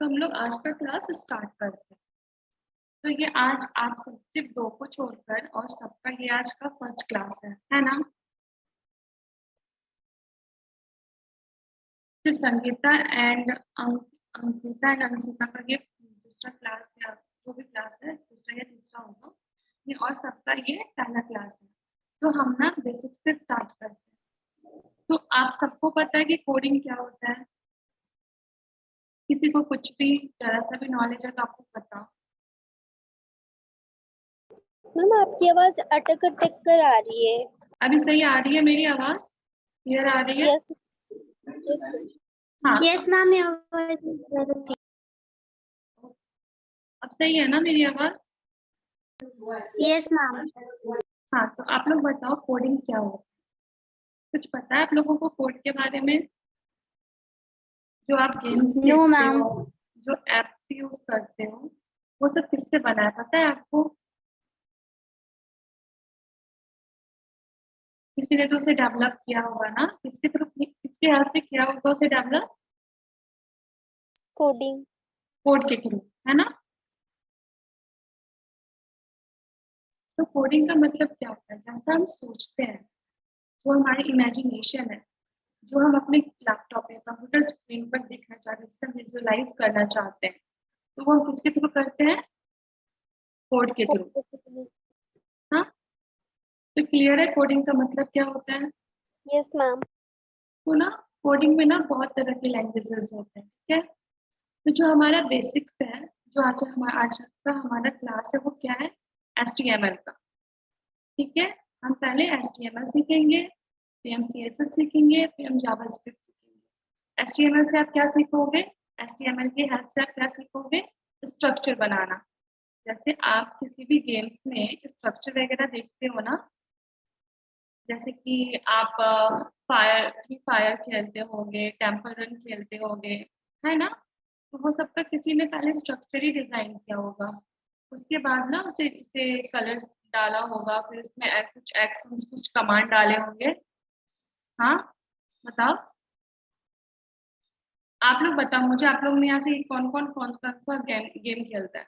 तो हम लोग आज का क्लास स्टार्ट करते हैं। तो ये आज आप सब सिर्फ 2 को छोड़कर और सबका ये आज का फर्स्ट क्लास है ना? सिर्फ संगीता एंड अंकिता एंड अंशिका का ये दूसरा क्लास या जो भी क्लास है दूसरा या तीसरा होगा ये, और सबका ये पहला क्लास है। तो हम ना बेसिक से स्टार्ट करते हैं। तो आप सबको पता है कि कोडिंग क्या होता है? किसी को कुछ भी जरा सा भी नॉलेज है तो आपको बताओ। मैम आपकी आवाज अटक अटक कर आ रही है। अभी सही आ रही है मेरी आवाज? क्लियर आ रही है? हाँ यस मैम। अब सही है ना मेरी आवाज? Yes ma'am. हाँ, तो आप लोग बताओ कोडिंग क्या होता है? कुछ पता है आप लोगों को कोड के बारे में? जो आप गेम्स नो खेलते मैम। हो, जो एप्स यूज करते हो, वो सब किससे बना है पता है आपको? किसी ने तो उसे डेवलप किया होगा ना? किसके थ्रू, किसके हेल्प से किया होगा उसे डेवलप? कोडिंग। कोड के थ्रू, है ना? तो कोडिंग का मतलब क्या होता है? जैसा हम सोचते हैं, जो हमारी इमेजिनेशन है, जो हम अपने लैपटॉप या कंप्यूटर स्क्रीन पर देखना चाहते हैं, जिसे हम विजुअलाइज करना चाहते हैं, तो वो हम किसके थ्रू करते हैं? कोड के थ्रू। हाँ, तो क्लियर है कोडिंग का मतलब क्या होता है? Yes ma'am. तो ना कोडिंग में ना बहुत तरह के लैंग्वेजेस होते हैं, ठीक है? तो जो हमारा बेसिक्स है, जो आज का हमारा क्लास है, वो क्या है? HTML का। ठीक है, हम पहले HTML सीखेंगे, फिर हम CSS सीखेंगे, फिर हम जावास्क्रिप्ट सीखेंगे। HTML से आप क्या सीखोगे? HTML की हेल्प से आप क्या सीखोगे? स्ट्रक्चर बनाना। जैसे आप किसी भी गेम्स में स्ट्रक्चर वगैरह देखते हो ना, जैसे कि आप फ्री फायर खेलते होंगे, टेम्पल रन खेलते होंगे, है ना? तो वो सबका किसी ने पहले स्ट्रक्चर ही डिजाइन किया होगा। उसके बाद ना उसे उसे कलर्स डाला होगा, फिर उसमें कुछ एक्शंस, कुछ कमांड डाले होंगे। हाँ, बताओ। आप लोग बताओ मुझे, आप लोग में यहाँ से कौन सा गेम खेलता है?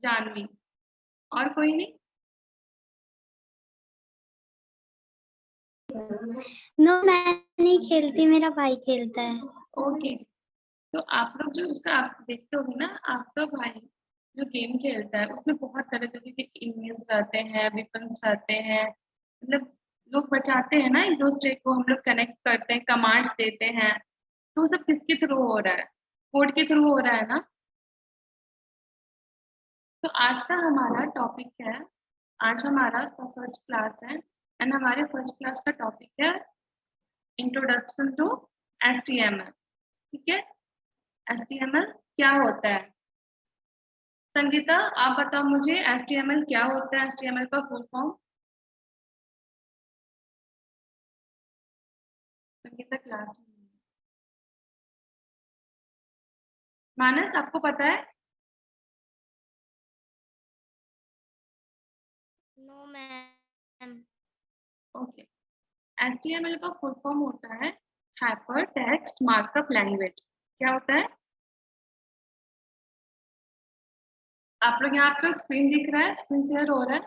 जानवी, और कोई नहीं? नो मैं नहीं खेलती, मेरा भाई खेलता है। ओके, तो आप लोग जो उसका आप देखते होगे ना, आपका भाई जो गेम खेलता है उसमें बहुत तरह तरह के इमेज रहते हैं, वेपन्स रहते हैं, मतलब लोग बचाते हैं ना एक दूसरे को, हम लोग कनेक्ट करते हैं, कमांड्स देते हैं। तो वो सब किसके थ्रू हो रहा है? कोड के थ्रू हो रहा है ना? तो आज का हमारा टॉपिक है, आज हमारा फर्स्ट क्लास है, एंड हमारे फर्स्ट क्लास का टॉपिक है इंट्रोडक्शन टू HTML। ठीक है, HTML क्या होता है? संगीता, आप बताओ मुझे HTML क्या होता है? HTML का फुल फॉर्म? संगीता क्लास में नहीं है। मानस, आपको पता है? No ma'am. ओके, HTML का फुल फॉर्म होता है हाइपर टेक्स्ट मार्कअप लैंग्वेज। क्या होता है? आप लोग यहाँ आपका स्क्रीन दिख रहा है, स्क्रीन शेयर हो रहा है?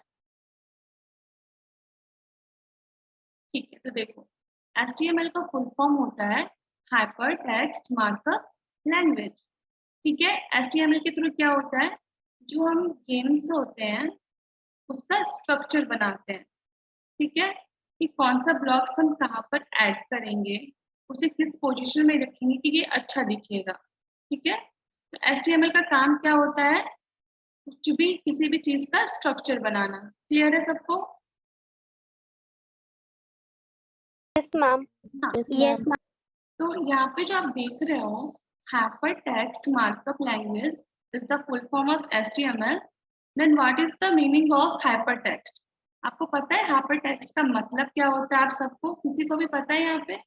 ठीक है, तो देखो, HTML का फुल फॉर्म होता है हाइपर टेक्स्ट मार्कअप लैंग्वेज। ठीक है, HTML के थ्रू क्या होता है? जो हम गेम्स होते हैं उसका स्ट्रक्चर बनाते हैं। ठीक है, कि कौन सा ब्लॉक्स हम कहाँ पर ऐड करेंगे, उसे किस पोजीशन में रखेंगे कि ये अच्छा दिखेगा। ठीक है, तो HTML का काम क्या होता है? कुछ भी, किसी भी चीज का स्ट्रक्चर बनाना। क्लियर है सबको? Yes ma'am. हाँ, यस मैम। तो यहाँ पे जो आप देख रहे हो, hyper text markup language is the full form of HTML। Then what is the meaning of hyper text? आपको पता है हाइपर टेक्स्ट का मतलब क्या होता है? आप सबको, किसी को भी पता है यहाँ पे?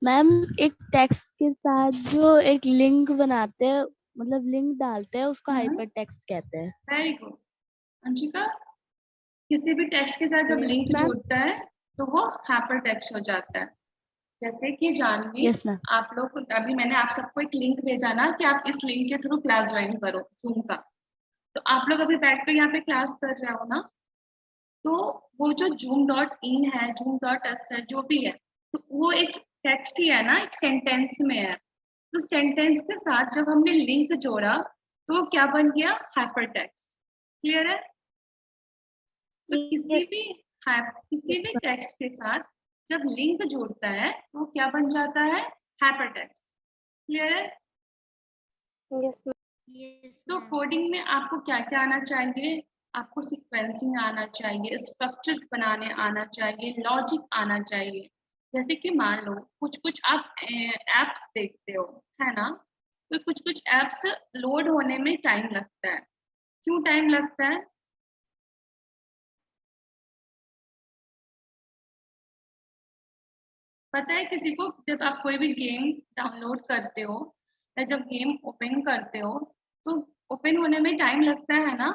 मैम एक टेक्स्ट के साथ जो एक लिंक बनाते हैं, मतलब लिंक डालते हैं, उसको हाइपर टेक्स्ट कहते हैं। Very good. अंशिका, किसी भी टेक्स्ट के साथ जब Yes, लिंक ma'am. जुड़ता है तो वो हाइपर टेक्स्ट हो जाता है। जैसे कि जानवी, यस मैम। आप लोग अभी मैंने आप सबको एक लिंक भेजा ना कि आप इस लिंक के थ्रू क्लास ज्वाइन करो जूम का। तो आप लोग अभी बैठ कर यहाँ पे क्लास कर रहे हो ना, तो वो जो zoom.in है, zoom.us है, जो भी है, तो वो एक टेक्स्ट ही है ना, एक सेंटेंस में है। तो सेंटेंस के साथ जब हमने लिंक जोड़ा तो वो क्या बन गया? Hyper text. क्लियर है? तो Yes. किसी भी टेक्स्ट के साथ जब लिंक जोड़ता है तो क्या बन जाता है? Hyper text. क्लियर है? Yes, ma'am. Yes, तो ma'am. कोडिंग में आपको क्या क्या आना चाहिए? आपको सीक्वेंसिंग आना चाहिए, स्ट्रक्चर्स बनाने आना चाहिए, लॉजिक आना चाहिए। जैसे कि मान लो कुछ कुछ आप एप्स देखते हो, है ना? तो कुछ कुछ एप्स लोड होने में टाइम लगता है। क्यों टाइम लगता है? पता है किसी को? जब आप कोई भी गेम डाउनलोड करते हो या जब गेम ओपन करते हो तो ओपन होने में टाइम लगता है ना?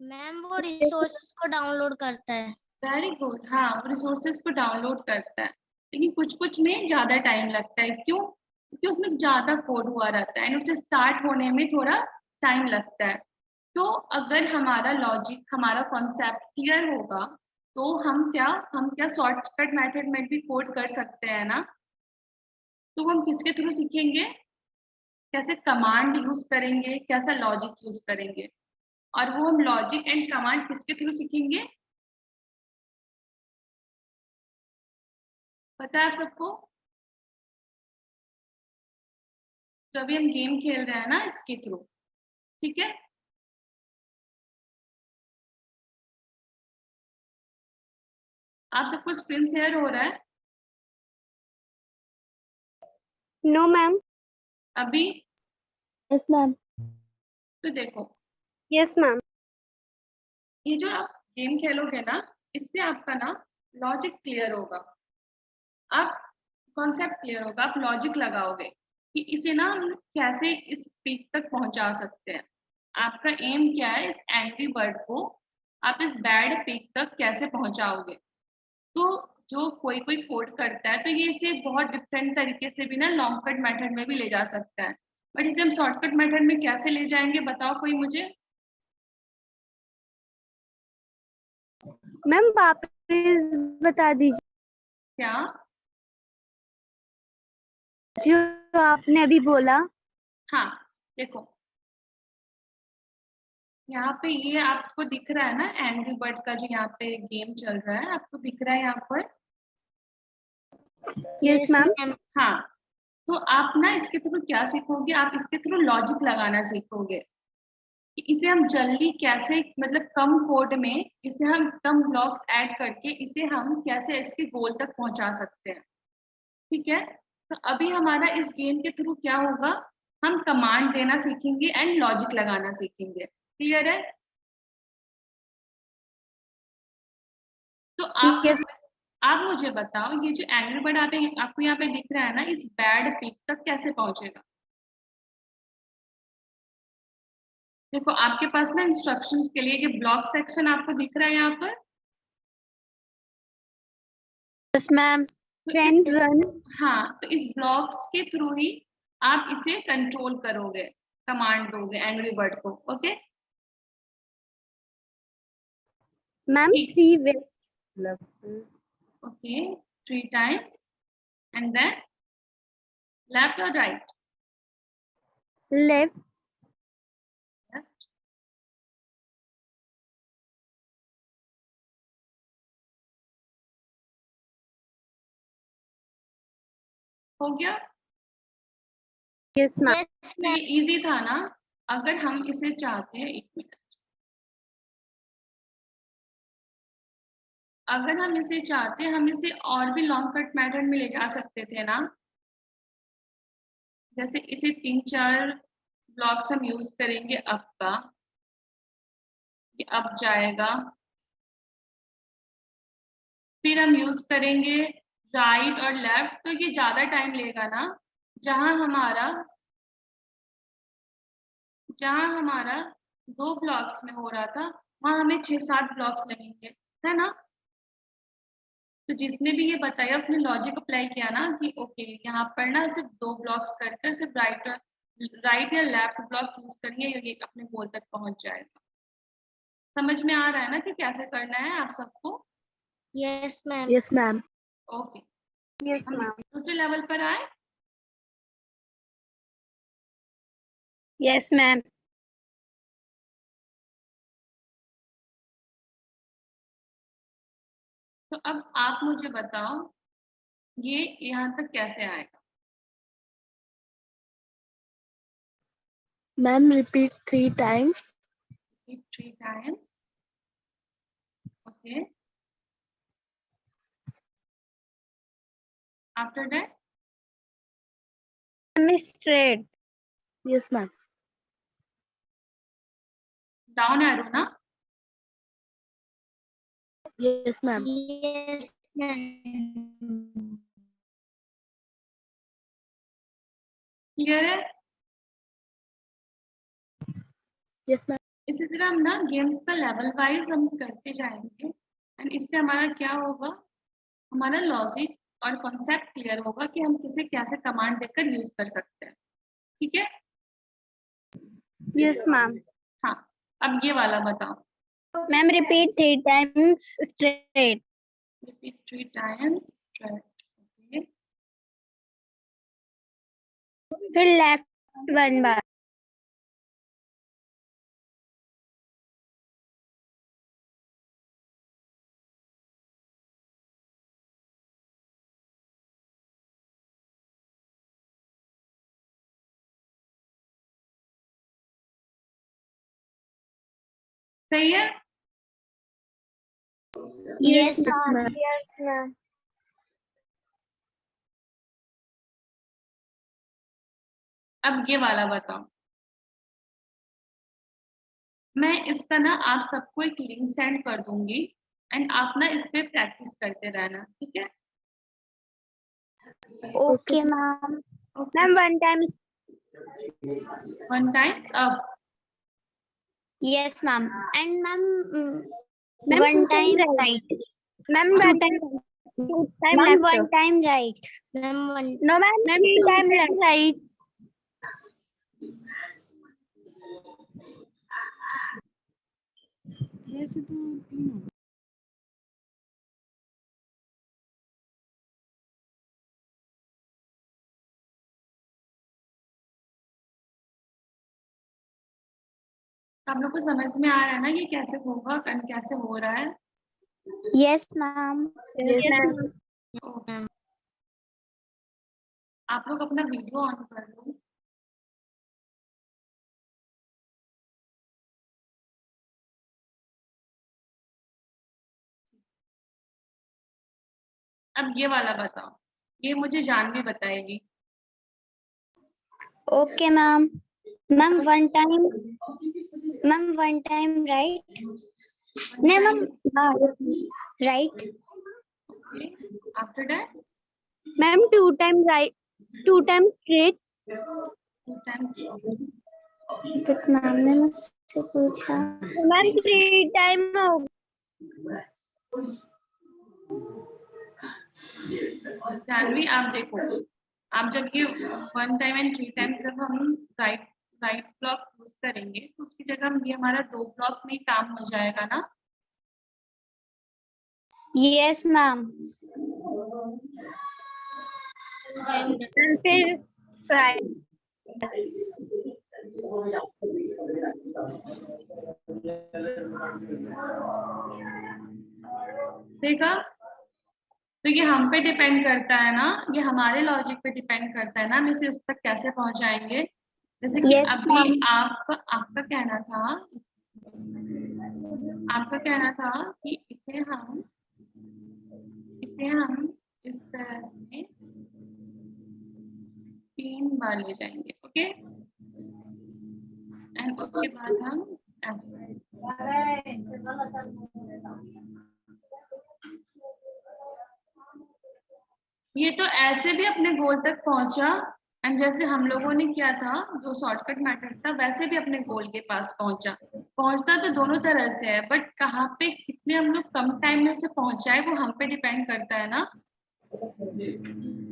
मैम वो रिसोर्सेज को डाउनलोड करता है। Very good. हाँ, रिसोर्सेज को डाउनलोड करता है, लेकिन कुछ कुछ में ज्यादा टाइम लगता है। क्यों? क्योंकि उसमें ज्यादा कोड हुआ रहता है एंड उसे स्टार्ट होने में थोड़ा टाइम लगता है। तो अगर हमारा लॉजिक, हमारा कॉन्सेप्ट क्लियर होगा तो हम क्या शॉर्टकट मेथड में भी कोड कर सकते हैं ना? तो हम किसके थ्रू सीखेंगे? कैसे कमांड यूज करेंगे, कैसा लॉजिक यूज करेंगे, और वो हम लॉजिक एंड कमांड किसके थ्रू सीखेंगे? पता है आप सबको? तो अभी हम गेम खेल रहे हैं ना, इसके थ्रू। ठीक है? आप सबको स्क्रीन शेयर हो रहा है नो मैम। अभी? Yes ma'am. तो देखो, यस मैम। ये जो आप गेम खेलोगे ना, इससे आपका ना लॉजिक क्लियर होगा, आप कॉन्सेप्ट क्लियर होगा, आप लॉजिक लगाओगे कि इसे ना हम कैसे इस पीक तक पहुंचा सकते हैं। आपका एम क्या है? इस एंग्री बर्ड को आप इस बैड पीक तक कैसे पहुंचाओगे? तो जो कोई कोई कोड करता है तो ये इसे बहुत डिफरेंट तरीके से भी ना लॉन्ग कट मेथड में भी ले जा सकता है, बट इसे हम शॉर्टकट मेथड में कैसे ले जाएंगे? बताओ कोई मुझे। मैम वापस बता दीजिए क्या? जो आपने अभी बोला। हाँ, देखो, यहाँ पे ये आपको दिख रहा है ना एंग्री बर्ड का जो यहाँ पे गेम चल रहा है, आपको दिख रहा है यहाँ पर? Yes ma'am. हाँ, तो आप ना इसके थ्रू क्या सीखोगे? आप इसके थ्रू लॉजिक लगाना सीखोगे कि इसे हम जल्दी कैसे, मतलब कम कोड में इसे हम कम ब्लॉक्स ऐड करके इसे हम कैसे इसके गोल तक पहुंचा सकते हैं। ठीक है? तो अभी हमारा इस गेम के थ्रू क्या होगा? हम कमांड देना सीखेंगे एंड लॉजिक लगाना सीखेंगे। क्लियर है? तो यस। आप मुझे बताओ, ये जो एंग्री बर्ड आपको यहाँ पे दिख रहा है ना, इस बैड पीक तक कैसे पहुंचेगा? देखो, आपके पास ना इंस्ट्रक्शंस के लिए ये ब्लॉक सेक्शन आपको दिख रहा है यहाँ पर। Yes ma'am. तो रन। हाँ, तो इस ब्लॉक्स के थ्रू ही आप इसे कंट्रोल करोगे, कमांड दोगे एंग्री बर्ड को। Okay? Ma'am 3 way. Okay, 3 times and then left or right? Left. Left. हो गया? Yes ma'am. तो ये इजी था ना? अगर हम इसे चाहते हैं, 1 मिनट, अगर हम इसे चाहते हैं हम इसे और भी लॉन्ग कट मेथड में ले जा सकते थे ना। जैसे इसे 3-4 ब्लॉक्स हम यूज करेंगे अप का, ये अप जाएगा, फिर हम यूज करेंगे राइट और लेफ्ट, तो ये ज्यादा टाइम लेगा ना। जहां हमारा जहां हमारा 2 ब्लॉक्स में हो रहा था, वहां हमें 6-7 ब्लॉक्स लगेंगे, है ना? तो जिसने भी ये बताया उसने लॉजिक अप्लाई किया ना कि ओके यहाँ पर ना सिर्फ 2 ब्लॉक्स करके सिर्फ राइट या लेफ्ट ब्लॉक यूज करिए, ये अपने गोल तक पहुंच जाएगा। समझ में आ रहा है ना कि कैसे करना है आप सबको? Yes ma'am. Yes ma'am. Okay, yes हम मैम। दूसरे लेवल पर आए। Yes ma'am. तो अब आप मुझे बताओ ये यहाँ तक कैसे आएगा? Ma'am repeat 3 times. 3 times. Okay. After that? Straight. Yes ma'am. Down arrow ना? Yes ma'am. Yes ma'am. Clear है? Yes ma'am. इसी तरह हम ना गेम्स का लेवल वाइज हम करते जाएंगे एंड इससे हमारा क्या होगा, हमारा लॉजिक और कॉन्सेप्ट क्लियर होगा कि हम किसे कैसे कमांड देकर यूज कर सकते हैं। ठीक है? Yes ma'am. हाँ, अब ये वाला बताओ। Ma'am repeat 3 times straight. Repeat 3 times straight. Okay. फिर लेफ्ट 1 बार। सही है? Yes ma'am. Yes ma'am. अब ये वाला बताओ। मैं इसका ना आप सबको एक लिंक सेंड कर दूंगी एंड आप ना इस पे प्रैक्टिस करते रहना, ठीक है? Okay ma'am. Ma'am 1 time. 1 times up. Yes ma'am. And ma'am 1 time right. Ma'am 1 time. 2 time left. Ma'am 1 time right. Ma'am 1. No ma'am. 3 time right. जैसे तो 3 हो। आप लोग को समझ में आ रहा है ना ये कैसे होगा एंड कैसे हो रहा है? Yes ma'am. Yes ma'am. Okay. आप लोग अपना वीडियो ऑन कर लो। अब ये वाला बताओ, ये मुझे जानवी बताएगी। Okay ma'am. Ma'am 1 time. Ma'am 1 time right. नहीं ma'am right. Okay, after that ma'am 2 time right. 2 time straight. 2 times तक मैम ने मुझसे पूछा। मैम 3 time हो। जानवी आप देखो, आप जब ये 1 टाइम एंड 3 टाइम्स जब हम राइट ब्लॉक यूज करेंगे तो उसकी जगह हम ये हमारा 2 ब्लॉक में काम हो जाएगा ना? Yes ma'am. फिर साइड। देखा? तो ये हम पे डिपेंड करता है ना, ये हमारे लॉजिक पे डिपेंड करता है ना, हम इसे उस तक कैसे पहुंचाएंगे। जैसे कि Yes, अभी ma'am. आपका कहना था कि इसे हम इस तरह से 3 बार ले जाएंगे, ओके? एंड उसके बाद हम ऐसे ये तो ऐसे भी अपने गोल तक पहुंचा एंड जैसे हम लोगों ने किया था जो शॉर्टकट मेथड था वैसे भी अपने गोल के पास पहुंचता तो दोनों तरह से है, बट कहाँ पे जितने हम लोग कम टाइम में से पहुंचाए वो हम पे डिपेंड करता है ना।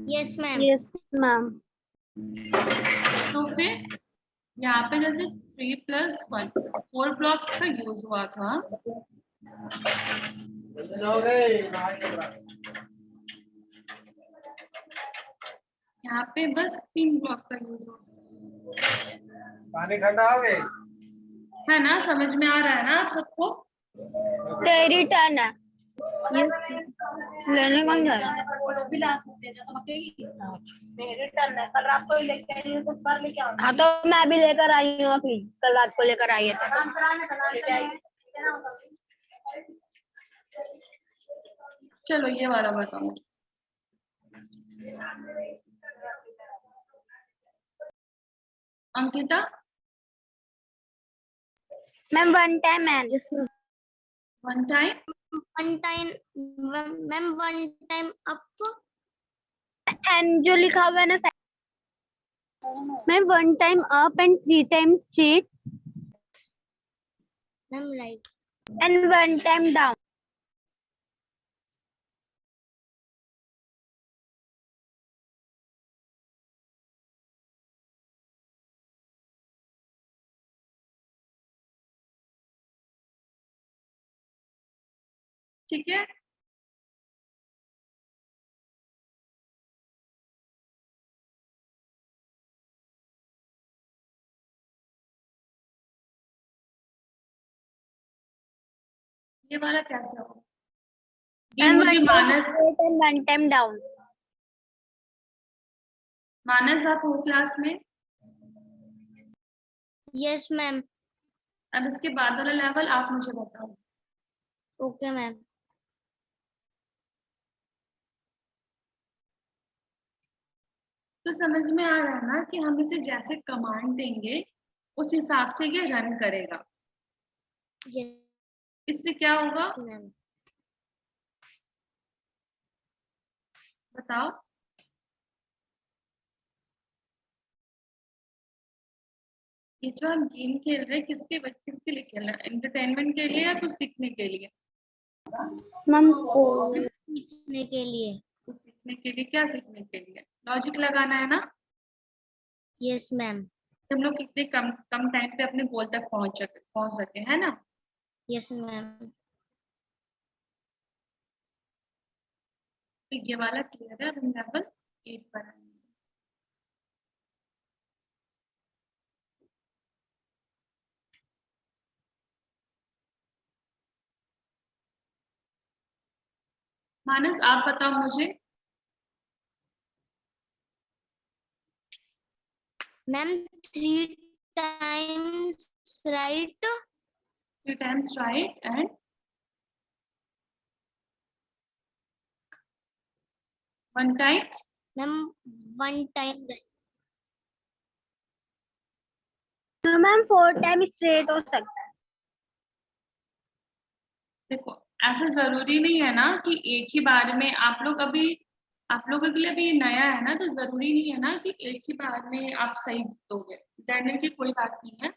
Yes ma'am. Yes ma'am. तो फिर यहाँ पे जैसे 3+1 4 ब्लॉक्स का यूज हुआ था। यहाँ पे बस 3 ब्लॉक का यूज हुआ। पानी ठंडा हो गए है ना, समझ में आ रहा है ना आप सबको? तेरी टर्न है। लेने कौन जाए? मेरी टर्न है, कल रात को ही लेके आई हूँ, तो पर लेके आओ। हाँ तो मैं भी लेकर आई हूँ अपनी, कल रात को लेकर आई है चलो ये वाला बताओ मुझे। Ankita? Ma'am one time ma'am. One time ma'am one time up and जो लिखा हुआ है ना ma'am, one time up and 3 times straight ma'am, right, and one time down. ठीक है। ये वाला कैसे हो? ये मुझे मानस वन टाइम डाउन। मानस आप हो क्लास में? Yes ma'am. अब इसके बाद वाला लेवल आप मुझे बताओ। Okay ma'am. तो समझ में आ रहा है ना कि हम इसे जैसे कमांड देंगे उस हिसाब से ये रन करेगा। इससे क्या होगा मैम, बताओ? ये जो हम गेम खेल रहे हैं किसके लिए खेल रहे हैं? एंटरटेनमेंट के लिए या कुछ सीखने के लिए? मैम सीखने के लिए। कुछ सीखने के लिए। क्या सीखने के लिए? लॉजिक लगाना है ना। Yes ma'am. हम लोग कितने कम टाइम पे अपने गोल तक पहुंच सके, है ना। Yes ma'am. तो ये वाला क्लियर है। अब हम लेवल 8 पर आएंगे। मानस आप बताओ मुझे। Ma'am 3 times right 3 times right and one time. Ma'am one time. तो मैम 4 टाइम स्ट्रेट हो सकता है। देखो ऐसा जरूरी नहीं है ना कि एक ही बार में आप लोगों के लिए अभी ये नया है ना, तो जरूरी नहीं है ना कि एक ही बार में आप सही दोगे। डरने की कोई बात नहीं है।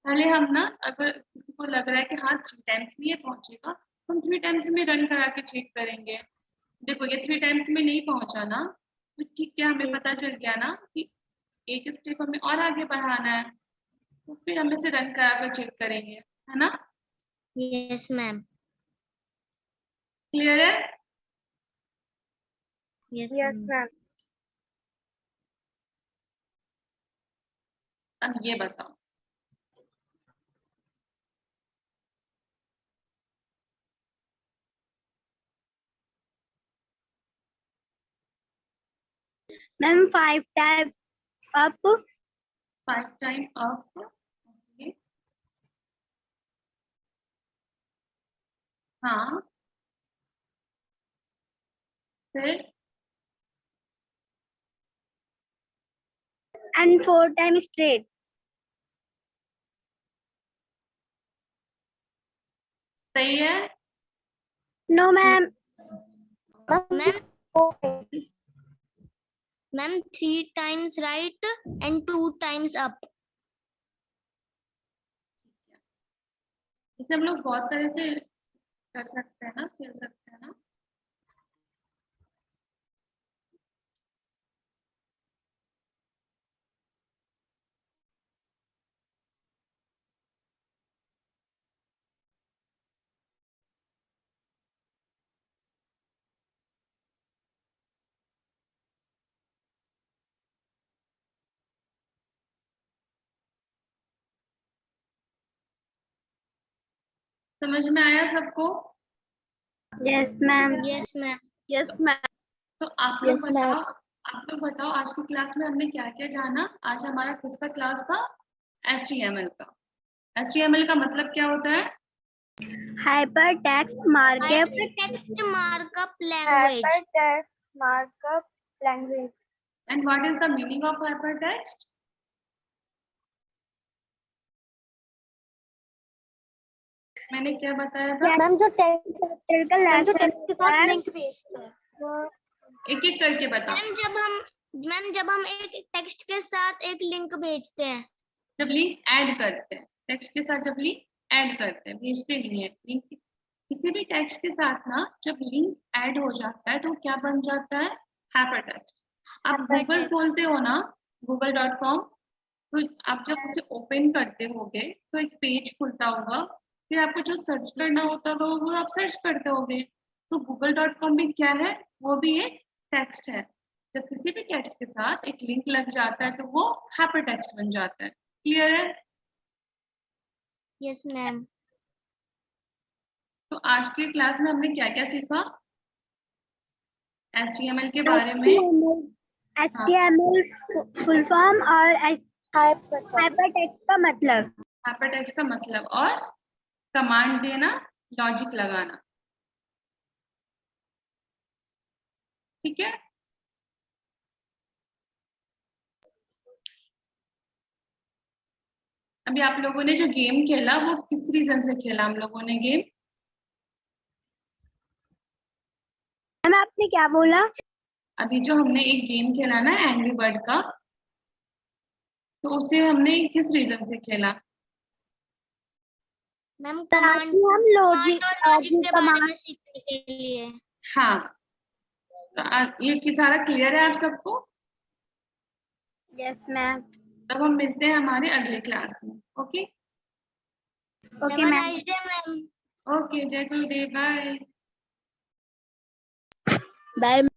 पहले हम ना, अगर किसी को लग रहा है कि हाँ 3 टाइम्स में ये पहुंचेगा, तो हम 3 टाइम्स में रन करा के चेक करेंगे। देखो ये 3 टाइम्स में नहीं पहुंचा ना, तो ठीक है, हमें पता चल गया ना कि एक स्टेप हमें और आगे बढ़ाना है, तो फिर हम इसे रन करा कर चेक करेंगे, है ना। Yes ma'am. क्लियर है? Yes ma'am. अब ये बताओ। Ma'am 5 time up 5 time up. हाँ फिर एंड 4 टाइम स्ट्रेट। सही है। No ma'am. Ma'am 3 times right and 2 times up. इसे हम लोग बहुत तरह से कर सकते हैं ना, खेल सकते हैं ना। समझ में आया सबको? Yes ma'am. Yes ma'am. Yes ma'am. तो आप लोग बताओ आज की क्लास में हमने क्या क्या जाना। आज हमारा किसका क्लास था? HTML का। HTML का मतलब क्या होता है? Hypertext markup. Hypertext markup language. Hypertext markup language. And what is the meaning of hypertext? मैंने क्या बताया था? मैम जो टेक्स्ट के साथ लिंक भेजते हैं, एक एक करके बताओ। जब हम एक टेक्स्ट के साथ एक लिंक भेजते हैं, जब लिंक ऐड करते हैं, टेक्स्ट के साथ जब लिंक ऐड करते हैं, भेजते नहीं है लिंक। किसी भी टेक्स्ट के साथ ना जब लिंक ऐड हो जाता है तो क्या बन जाता है? हाइपरटेक्स्ट। आप गूगल खोलते हो ना, google.com, तो आप जब उसे ओपन करते होगे तो एक पेज खुलता होगा, फिर आपको जो सर्च करना होता होगा वो आप सर्च करते होगे। तो google.com भी क्या है? वो भी एक टेक्स्ट है। जब किसी भी टेक्स्ट के साथ एक लिंक लग जाता है तो वो हाइपरटेक्स्ट बन जाता है। क्लियर है? Yes ma'am. तो आज की क्लास में हमने क्या क्या सीखा HTML के बारे में? HTML फुल फॉर्म और हाइपरटेक्स्ट का मतलब, हाइपरटेक्स्ट का मतलब और कमांड देना, लॉजिक लगाना। ठीक है? अभी आप लोगों ने जो गेम खेला वो किस रीजन से खेला हम लोगों ने गेम? मैम आपने क्या बोला? अभी जो हमने एक गेम खेला ना एंग्री बर्ड का, तो उसे हमने किस रीजन से खेला? मैम हम लॉजिक के बारे में सीखने के लिए। हाँ, तो ये सारा क्लियर है आप सबको? Yes ma'am. तब हम मिलते हैं हमारे अगले क्लास में। Okay okay ma'am. ओके, जय गुरुदेव, बाय बाय।